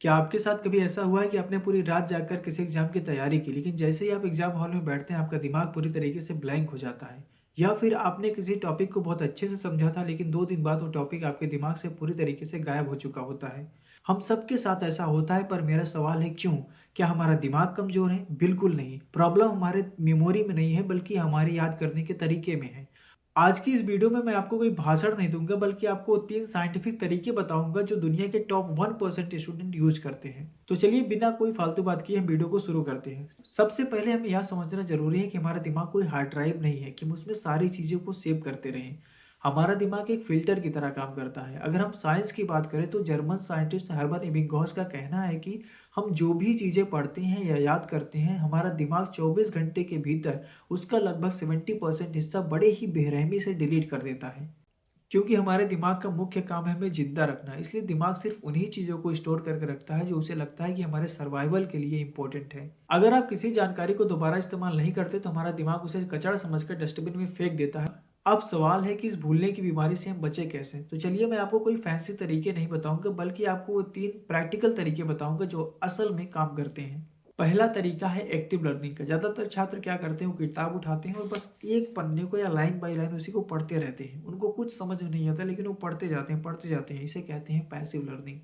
क्या आपके साथ कभी ऐसा हुआ है कि आपने पूरी रात जागकर किसी एग्जाम की तैयारी की, लेकिन जैसे ही आप एग्जाम हॉल में बैठते हैं आपका दिमाग पूरी तरीके से ब्लैंक हो जाता है? या फिर आपने किसी टॉपिक को बहुत अच्छे से समझा था, लेकिन 2 दिन बाद वो टॉपिक आपके दिमाग से पूरी तरीके से गायब हो चुका होता है? हम सबके साथ ऐसा होता है, पर मेरा सवाल है क्यों? क्या हमारा दिमाग कमजोर है? बिल्कुल नहीं। प्रॉब्लम हमारे मेमोरी में नहीं है, बल्कि हमारे याद करने के तरीके में है। आज की इस वीडियो में मैं आपको कोई भाषण नहीं दूंगा, बल्कि आपको 3 साइंटिफिक तरीके बताऊंगा जो दुनिया के टॉप 1% स्टूडेंट यूज करते हैं। तो चलिए बिना कोई फालतू बात किए हम वीडियो को शुरू करते हैं। सबसे पहले हमें यह समझना जरूरी है कि हमारा दिमाग कोई हार्ड ड्राइव नहीं है कि हम उसमें सारी चीजों को सेव करते रहें। हमारा दिमाग एक फिल्टर की तरह काम करता है। अगर हम साइंस की बात करें तो जर्मन साइंटिस्ट हर्बर्ट एबिंगहॉस का कहना है कि हम जो भी चीजें पढ़ते हैं या याद करते हैं, हमारा दिमाग 24 घंटे के भीतर उसका लगभग 70% हिस्सा बड़े ही बेरहमी से डिलीट कर देता है। क्योंकि हमारे दिमाग का मुख्य काम है हमें जिंदा रखना, इसलिए दिमाग सिर्फ उन्हीं चीजों को स्टोर करके रखता है जो उसे लगता है कि हमारे सर्वाइवल के लिए इंपॉर्टेंट है। अगर आप किसी जानकारी को दोबारा इस्तेमाल नहीं करते तो हमारा दिमाग उसे कचरा समझकर डस्टबिन में फेंक देता है। अब सवाल है कि इस भूलने की बीमारी से हम बचे कैसे। तो चलिए मैं आपको कोई फैंसी तरीके नहीं बताऊंगा, बल्कि आपको वो 3 प्रैक्टिकल तरीके बताऊंगा जो असल में काम करते हैं। पहला तरीका है एक्टिव लर्निंग का। ज्यादातर छात्र क्या करते हैं, वो किताब उठाते हैं और बस एक पन्ने को या लाइन बाय लाइन उसी को पढ़ते रहते हैं। उनको कुछ समझ में नहीं आता, लेकिन वो पढ़ते जाते हैं। इसे कहते हैं पैसिव लर्निंग।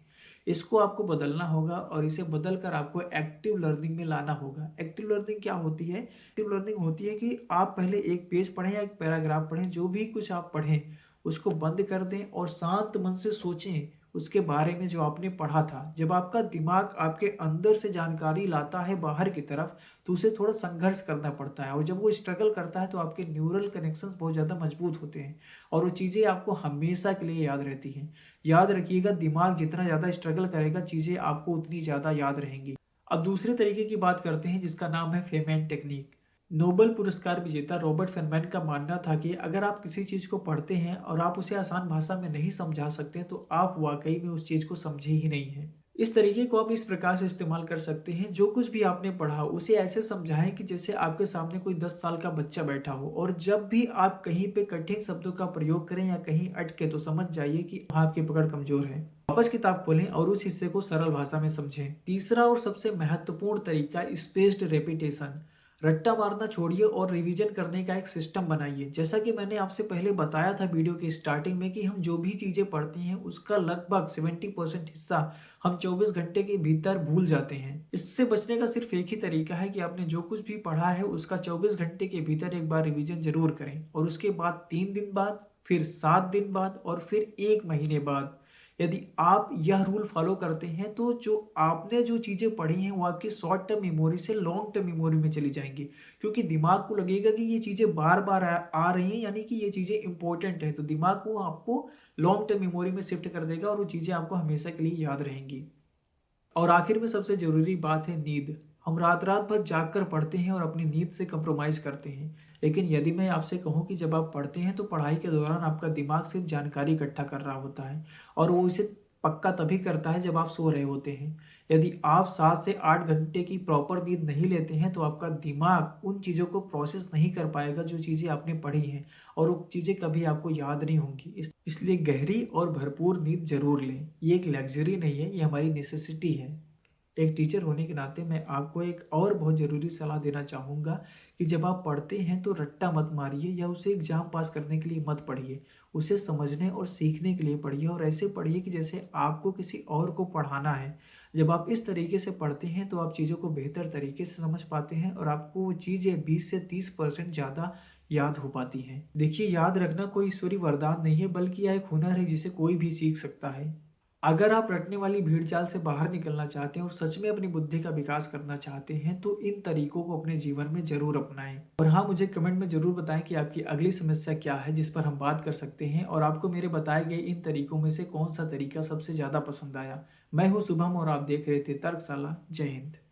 इसको आपको बदलना होगा और इसे बदल कर आपको एक्टिव लर्निंग में लाना होगा। एक्टिव लर्निंग क्या होती है? एक्टिव लर्निंग होती है कि आप पहले एक पेज पढ़ें या एक पैराग्राफ पढ़ें, जो भी कुछ आप पढ़ें उसको बंद कर दें और शांत मन से सोचें उसके बारे में जो आपने पढ़ा था। जब आपका दिमाग आपके अंदर से जानकारी लाता है बाहर की तरफ, तो उसे थोड़ा संघर्ष करना पड़ता है, और जब वो स्ट्रगल करता है तो आपके न्यूरल कनेक्शंस बहुत ज़्यादा मजबूत होते हैं और वो चीज़ें आपको हमेशा के लिए याद रहती हैं। याद रखिएगा, दिमाग जितना ज़्यादा स्ट्रगल करेगा चीज़ें आपको उतनी ज़्यादा याद रहेंगी। अब दूसरे तरीके की बात करते हैं जिसका नाम है फेमेन टेक्निक। नोबेल पुरस्कार विजेता रॉबर्ट फेनमैन का मानना था कि अगर आप किसी चीज को पढ़ते हैं और आप उसे आसान भाषा में नहीं समझा सकते तो आप वाकई में उस चीज को समझे ही नहीं हैं। इस तरीके को आप इस प्रकार से इस्तेमाल कर सकते हैं, जो कुछ भी आपने पढ़ा उसे ऐसे समझाएं कि जैसे आपके सामने कोई 10 साल का बच्चा बैठा हो, और जब भी आप कहीं पे कठिन शब्दों का प्रयोग करें या कहीं अटके तो समझ जाइए कि आपकी पकड़ कमजोर है। वापस किताब खोलें और उस हिस्से को सरल भाषा में समझें। तीसरा और सबसे महत्वपूर्ण तरीका स्पेस्ड रेपिटेशन। रट्टा मारना छोड़िए और रिवीजन करने का एक सिस्टम बनाइए। जैसा कि मैंने आपसे पहले बताया था वीडियो की स्टार्टिंग में कि हम जो भी चीज़ें पढ़ते हैं उसका लगभग 70% हिस्सा हम 24 घंटे के भीतर भूल जाते हैं। इससे बचने का सिर्फ एक ही तरीका है कि आपने जो कुछ भी पढ़ा है उसका 24 घंटे के भीतर एक बार रिवीजन जरूर करें, और उसके बाद 3 दिन बाद, फिर 7 दिन बाद और फिर 1 महीने बाद। यदि आप यह रूल फॉलो करते हैं तो जो आपने जो चीज़ें पढ़ी हैं वो आपकी शॉर्ट टर्म मेमोरी से लॉन्ग टर्म मेमोरी में चली जाएंगी, क्योंकि दिमाग को लगेगा कि ये चीज़ें बार बार आ रही हैं, यानी कि ये चीज़ें इंपॉर्टेंट है, तो दिमाग को आपको लॉन्ग टर्म मेमोरी में शिफ्ट कर देगा और वो चीज़ें आपको हमेशा के लिए याद रहेंगी। और आखिर में सबसे जरूरी बात है नींद। हम रात रात भर जाग कर पढ़ते हैं और अपनी नींद से कंप्रोमाइज करते हैं, लेकिन यदि मैं आपसे कहूं कि जब आप पढ़ते हैं तो पढ़ाई के दौरान आपका दिमाग सिर्फ जानकारी इकट्ठा कर रहा होता है, और वो इसे पक्का तभी करता है जब आप सो रहे होते हैं। यदि आप 7 से 8 घंटे की प्रॉपर नींद नहीं लेते हैं तो आपका दिमाग उन चीज़ों को प्रोसेस नहीं कर पाएगा जो चीज़ें आपने पढ़ी हैं, और वो चीज़ें कभी आपको याद नहीं होंगी। इसलिए गहरी और भरपूर नींद जरूर लें। ये एक लग्जरी नहीं है, ये हमारी नेसेसिटी है। एक टीचर होने के नाते मैं आपको एक और बहुत ज़रूरी सलाह देना चाहूँगा कि जब आप पढ़ते हैं तो रट्टा मत मारिए या उसे एग्जाम पास करने के लिए मत पढ़िए। उसे समझने और सीखने के लिए पढ़िए, और ऐसे पढ़िए कि जैसे आपको किसी और को पढ़ाना है। जब आप इस तरीके से पढ़ते हैं तो आप चीज़ों को बेहतर तरीके से समझ पाते हैं और आपको वो चीज़ें 20 से 30% ज़्यादा याद हो पाती हैं। देखिए, याद रखना कोई ईश्वरीय वरदान नहीं है, बल्कि यह एक हुनर है जिसे कोई भी सीख सकता है। अगर आप रटने वाली भीड़ चाल से बाहर निकलना चाहते हैं और सच में अपनी बुद्धि का विकास करना चाहते हैं तो इन तरीकों को अपने जीवन में जरूर अपनाएं। और हाँ, मुझे कमेंट में जरूर बताएं कि आपकी अगली समस्या क्या है जिस पर हम बात कर सकते हैं, और आपको मेरे बताए गए इन तरीकों में से कौन सा तरीका सबसे ज्यादा पसंद आया। मैं हूँ शुभम और आप देख रहे थे तर्कशाला। जय हिंद।